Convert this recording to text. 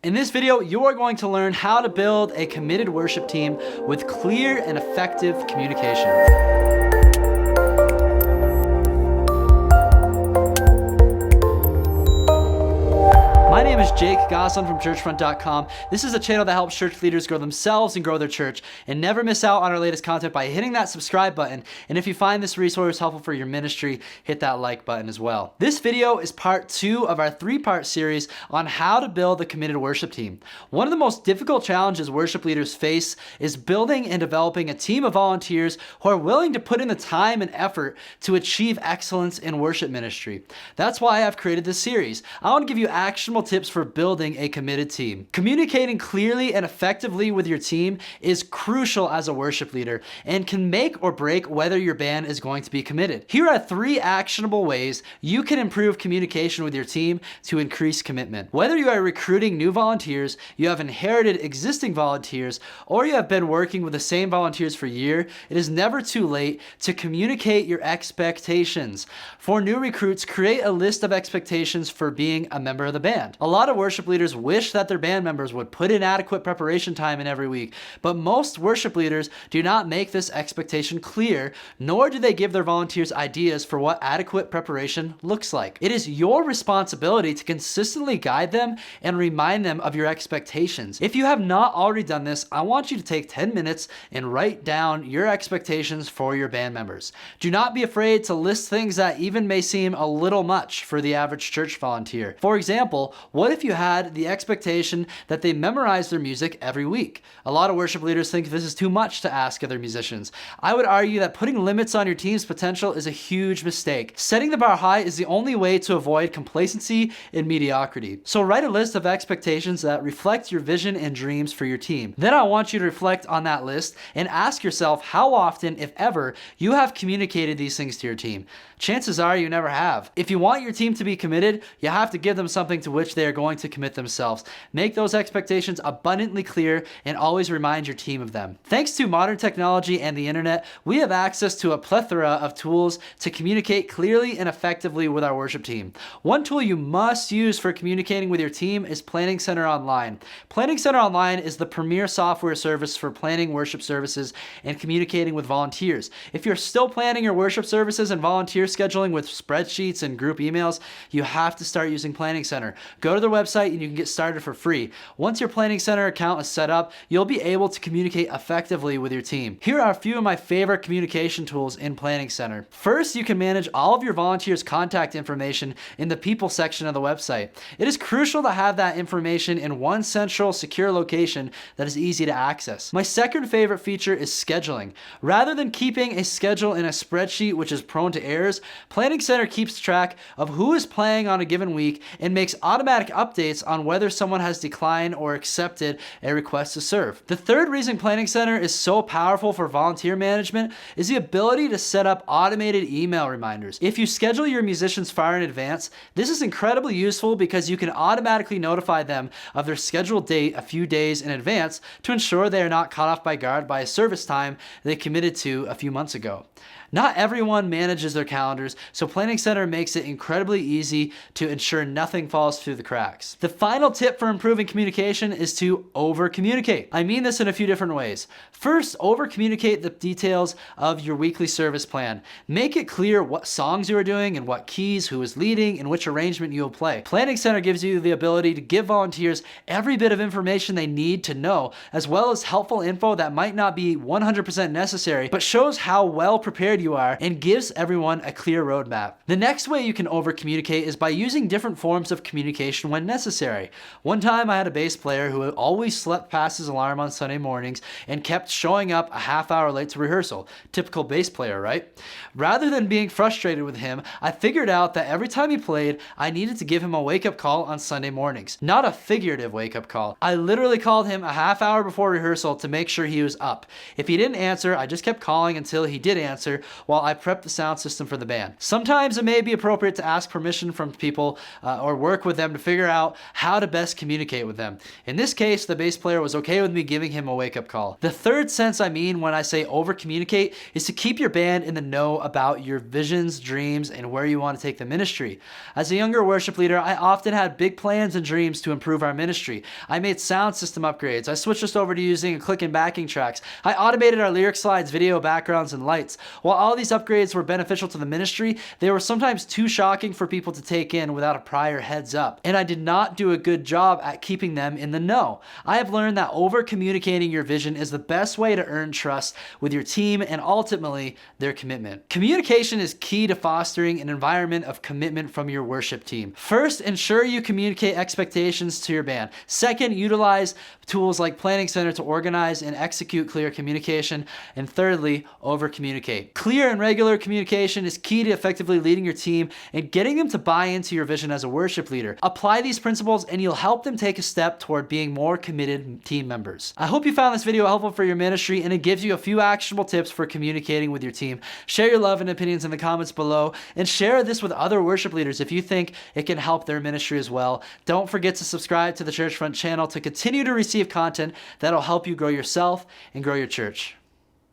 In this video, you are going to learn how to build a committed worship team with clear and effective communication. My name is Jake Gosselin from churchfront.com. This is a channel that helps church leaders grow themselves and grow their church, and never miss out on our latest content by hitting that subscribe button. And if you find this resource helpful for your ministry, hit that like button as well. This video is part 2 of our 3-part series on how to build a committed worship team. One of the most difficult challenges worship leaders face is building and developing a team of volunteers who are willing to put in the time and effort to achieve excellence in worship ministry. That's why I've created this series. I want to give you actionable tips for building a committed team. Communicating clearly and effectively with your team is crucial as a worship leader and can make or break whether your band is going to be committed. Here are 3 actionable ways you can improve communication with your team to increase commitment. Whether you are recruiting new volunteers, you have inherited existing volunteers, or you have been working with the same volunteers for a year, it is never too late to communicate your expectations. For new recruits, create a list of expectations for being a member of the band. A lot of worship leaders wish that their band members would put in adequate preparation time in every week, but most worship leaders do not make this expectation clear, nor do they give their volunteers ideas for what adequate preparation looks like. It is your responsibility to consistently guide them and remind them of your expectations. If you have not already done this, I want you to take 10 minutes and write down your expectations for your band members. Do not be afraid to list things that even may seem a little much for the average church volunteer. For example, what if you had the expectation that they memorize their music every week? A lot of worship leaders think this is too much to ask of their musicians. I would argue that putting limits on your team's potential is a huge mistake. Setting the bar high is the only way to avoid complacency and mediocrity. So write a list of expectations that reflect your vision and dreams for your team. Then I want you to reflect on that list and ask yourself how often, if ever, you have communicated these things to your team. Chances are you never have. If you want your team to be committed, you have to give them something to which they are going to commit themselves. Make those expectations abundantly clear and always remind your team of them. Thanks to modern technology and the internet, we have access to a plethora of tools to communicate clearly and effectively with our worship team. One tool you must use for communicating with your team is Planning Center Online. Planning Center Online is the premier software service for planning worship services and communicating with volunteers. If you're still planning your worship services and volunteer scheduling with spreadsheets and group emails, you have to start using Planning Center. Go to their website and you can get started for free. Once your Planning Center account is set up, you'll be able to communicate effectively with your team. Here are a few of my favorite communication tools in Planning Center. First, you can manage all of your volunteers' contact information in the People section of the website. It is crucial to have that information in one central, secure location that is easy to access. My second favorite feature is scheduling. Rather than keeping a schedule in a spreadsheet which is prone to errors, Planning Center keeps track of who is playing on a given week and makes automatic updates on whether someone has declined or accepted a request to serve. The third reason Planning Center is so powerful for volunteer management is the ability to set up automated email reminders. If you schedule your musicians far in advance, this is incredibly useful because you can automatically notify them of their scheduled date a few days in advance to ensure they are not caught off by guard by a service time they committed to a few months ago. Not everyone manages their calendars, so Planning Center makes it incredibly easy to ensure nothing falls through the cracks. The final tip for improving communication is to over-communicate. I mean this in a few different ways. First, over-communicate the details of your weekly service plan. Make it clear what songs you are doing and what keys, who is leading, and which arrangement you will play. Planning Center gives you the ability to give volunteers every bit of information they need to know, as well as helpful info that might not be 100% necessary, but shows how well prepared you are and gives everyone a clear roadmap. The next way you can over-communicate is by using different forms of communication when necessary. One time I had a bass player who always slept past his alarm on Sunday mornings and kept showing up a half hour late to rehearsal. Typical bass player, right? Rather than being frustrated with him, I figured out that every time he played, I needed to give him a wake-up call on Sunday mornings. Not a figurative wake-up call. I literally called him a half hour before rehearsal to make sure he was up. If he didn't answer, I just kept calling until he did answer, while I prep the sound system for the band. Sometimes it may be appropriate to ask permission from people or work with them to figure out how to best communicate with them. In this case, the bass player was okay with me giving him a wake-up call. The third sense I mean when I say over-communicate is to keep your band in the know about your visions, dreams, and where you want to take the ministry. As a younger worship leader, I often had big plans and dreams to improve our ministry. I made sound system upgrades. I switched us over to using a click and backing tracks. I automated our lyric slides, video backgrounds, and lights. While all these upgrades were beneficial to the ministry, they were sometimes too shocking for people to take in without a prior heads up. And I did not do a good job at keeping them in the know. I have learned that over-communicating your vision is the best way to earn trust with your team and ultimately their commitment. Communication is key to fostering an environment of commitment from your worship team. First, ensure you communicate expectations to your band. Second, utilize tools like Planning Center to organize and execute clear communication. And thirdly, over-communicate. Clear and regular communication is key to effectively leading your team and getting them to buy into your vision as a worship leader. Apply these principles and you'll help them take a step toward being more committed team members. I hope you found this video helpful for your ministry and it gives you a few actionable tips for communicating with your team. Share your love and opinions in the comments below and share this with other worship leaders if you think it can help their ministry as well. Don't forget to subscribe to the Churchfront channel to continue to receive content that'll help you grow yourself and grow your church.